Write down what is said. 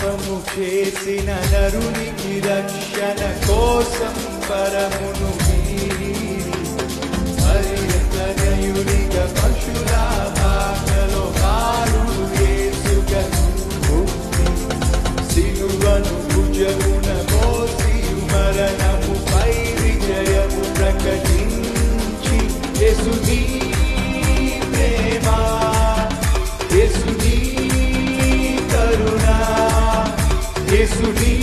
పాపము చేసిన నరునికి రక్షణ కోసం పరమును వీడి హరితనయుడిగా పశుల భాషలో మారుడు యేసుగా ముక్తి సిలువను భుజమున మోసి మరణముపై విజయము ప్రకటించి యేసుని ప్రేమ యేసుని కరుణ యేసుని